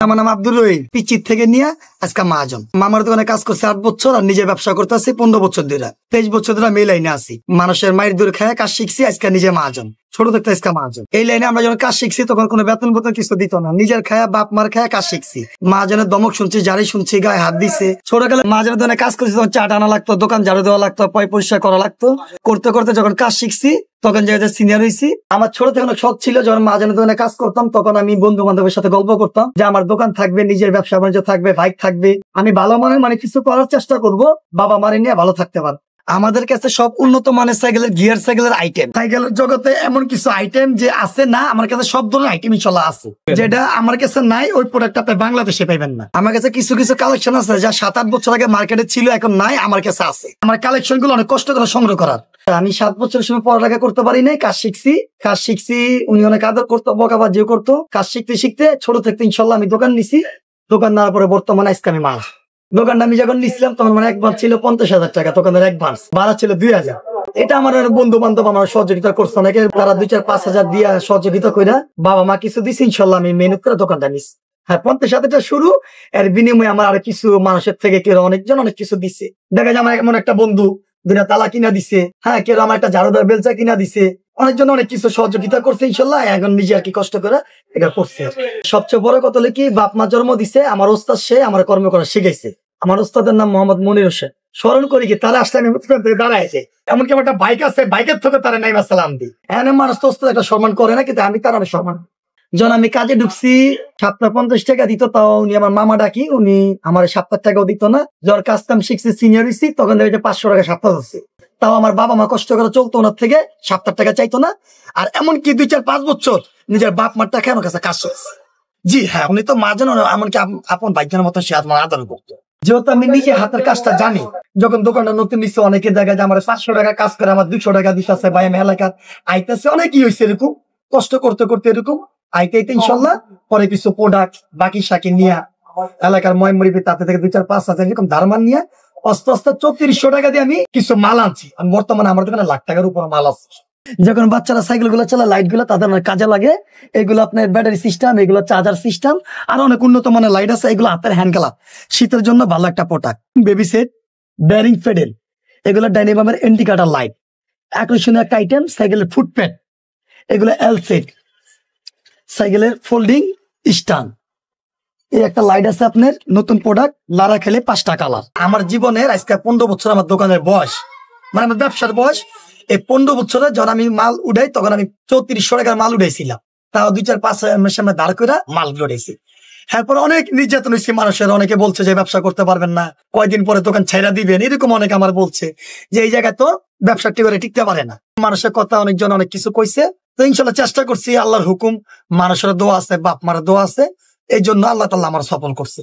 আমার নাম আব্দুল রহিম। পিচির থেকে নিয়ে আজকে মহাজন। মামার দোকানে কাজ করছে 8 বছর, আর নিজে ব্যবসা করতে আছি 15 বছর ধরে। 23 বছর ধরে আমি এই লাইনে আছি। মানুষের মায়ের দূরে খায় কাজ শিখছি, আজকে নিজে মহাজন। ছোট থেকে আজকে মহাজন। এই লাইনে আমরা যখন কাজ শিখছি তখন কোনো বেতন কিছু দিত না, নিজের খায়া বাপ মার খায়া কাজ শিখছি। মহাজনের দমক শুনছি, জারি শুনছি, গায়ে হাত দিছে। ছোটকালে মহাজনের দোকানে কাজ করছি তখন চা টানা লাগতো, দোকান ঝাড়ু দেওয়া লাগতো, পরিষ্কার করা লাগতো। করতে করতে যখন কাজ শিখছি তখন যেহেতু সিনিয়র হয়েছি। আমার ছোট থেকে অনেক শখ ছিল, যখন মহাজনের দোকানে কাজ করতাম তখন আমি বন্ধু বান্ধবের সাথে গল্প করতাম যে আমার দোকান থাকবে, নিজের ব্যবসা বাণিজ্য থাকবে, বাইক থাকবে, আমি ভালো মানে কিছু করার চেষ্টা করব, বাবা মারে নিয়ে ভালো থাকতে পারবো। আমাদের কাছে সব উন্নত মানের সাইকেলের, গিয়ার সাইকেলের আইটেম, সাইকেলের জগতে এমন কিছু আইটেম যে আছে না, আমার কাছে সব ধরনের আইটেম ইনশাল্লাহ আছে। যেটা আমার কাছে নাই ওই প্রোডাক্ট আপনি বাংলাদেশে পাইবেন না। আমার কাছে কিছু কিছু কালেকশন আছে যা 7-8 বছর আগে মার্কেটে ছিল, এখন নাই, আমার কাছে আছে। আমার কালেকশন গুলো অনেক কষ্ট করে সংগ্রহ করার। আমি 7 বছরের সময় পড়ালেখা করতে পারি নাই, কাজ শিখছি। উনি অনেক আদর করতো, বকাবাজিও করতো। কাজ শিখতে শিখতে ছোট থেকে ইনশাল্লাহ আমি দোকান নিছি। দোকান নেওয়ার পরে বর্তমানে আজকে আমি মাল। দোকানটা আমি যখন নিছিলাম তখন মানে অ্যাডভান্স ছিল 50,000 টাকা, দোকানের অ্যাডভান্স ভাড়া ছিল 2,000। এটা আমার বন্ধু বান্ধব আমার সহযোগিতা করছে অনেকে, তারা 2-4-5,000 দিয়ে সহযোগিতা করে বাবা মা কিছু দিচ্ছে, ইনশাল্লাহ আমি মেহনত করে দোকানটা নিচ্ছি। হ্যাঁ, 50,000 শুরু, এর বিনিময়ে আমার আর কিছু মানুষের থেকে কেউ অনেকজন অনেক কিছু দিচ্ছে। দেখা যায় আমার এমন একটা বন্ধু 2টা তালা কিনা দিছে, হ্যাঁ, কেউ আমার একটা ঝাড়ুদার বেলচা কিনা দিছে, অনেকজন অনেক কিছু সহযোগিতা করছে। ইনশাল্লাহ এখন নিজে আর কি কষ্ট করে এটা করছে। সবচেয়ে বড় কথা হলো কি, বাপ মা জন্ম দিছে, আমার ওস্তাদ সে আমার কর্ম করা শিখাইছে। আমার ওস্তাদের নাম মোহাম্মদ মনির হোসেন। স্মরণ করি কি তারা আসলে আমি দাঁড়াইছে, এমনকি আমার একটা বাইক আছে, বাইকের থেকে তারা নাইমা সালাম দিই। এখানে মানুষ তো ওস্তাদ একটা সম্মান করে না, কিন্তু আমি তার অনেক সম্মান। যখন আমি কাজে ঢুকছি 750 টাকা দিত, তাও উনি আমার মামা ডাকি, উনি আমার 7 টাকাও দিত না। যখন কাজ কাম শিখছি, সিনিয়র হইছি, তখন দেখে 500 টাকা সপ্তাহ হচ্ছে। তাও আমার বাবা মা কষ্ট করে চলতো, ওনার থেকে 7 টাকা চাইতো না। আর এমনকি 2-4-5 বছর নিজের বাপ মার টাকা আমার কাছে কাজ করছে। জি হ্যাঁ, উনি তো মা জানো, এমনকি আপন ভাইজনের মতো সে আমার আদর করতো। যেহেতু আমি নিজে হাতের কাজটা জানি, যখন দোকানটা নতুন নিচ্ছে অনেকে দেখা যায় আমার 500 টাকা কাজ করে আমার 200 টাকা দিতেছে, ভাই আমি এলাকার আইতেছে, অনেকই হয়েছে এরকম, কষ্ট করতে করতে এরকম আইতে ইনশাল্লাহ পরে কিছু প্রোডাক্ট বাকি সাকি নিয়ে এলাকার ময়মরি তাতে থেকে 2-4-5,000 এরকম ধারমান নিয়ে আস্তে আস্তে 3400 টাকা দিয়ে আমি কিছু মাল আনছি। আমি বর্তমানে আমার দোকানে লাখ টাকার উপর মাল আছে। যখন বাচ্চারা সাইকেল গুলো চালায়, লাইট গুলো তাদের কাজে লাগে, এগুলো আপনার ব্যাটারি সিস্টেম, এগুলো চার্জার সিস্টেম, আর অনেক উন্নত মানের লাইট আছে। এগুলো হাতের হ্যান্ড গ্লাভ, শীতের জন্য ভালো একটা প্রোডাক্ট। বেবি সেট, বেয়ারিং ফেডেল, এগুলো ডাইনামামের ইন্ডিকেটর লাইট, আকর্ষণীয় একটা আইটেম। সাইকেলের ফুটপ্যাড, এগুলো এল সেট, সাইকেলের ফোল্ডিং স্ট্যান্ড, এই একটা লাইট আছে আপনার নতুন প্রোডাক্ট, লারা খেলে 5টা কালার। আমার জীবনের আজকে 15 বছর আমার দোকানের বয়স, মানে আমার ব্যবসার বয়স। এই 15 বছরে যখন আমি মাল উঠাই তখন আমি 3400 টাকার মাল উঠাইছিলাম, তাও 2-4-5 সামনে দাঁড় করে মাল উঠাইছি। এরপর অনেক নির্যাতন হয়েছে মানুষের, অনেকে বলছে যে ব্যবসা করতে পারবেন না, কয়দিন পরে দোকান ছেড়া দিবেন, এরকম অনেকে আমার বলছে যে এই জায়গায় তো ব্যবসা টিকতে পারে না। মানুষের কথা অনেকজন অনেক কিছু কইছে, তো ইনশাল্লাহ চেষ্টা করছি, আল্লাহর হুকুম, মানুষের দোয়া আছে, বাপ মার দোয়া আছে, এই জন্য আল্লাহ তাআলা আমার সফল করছে।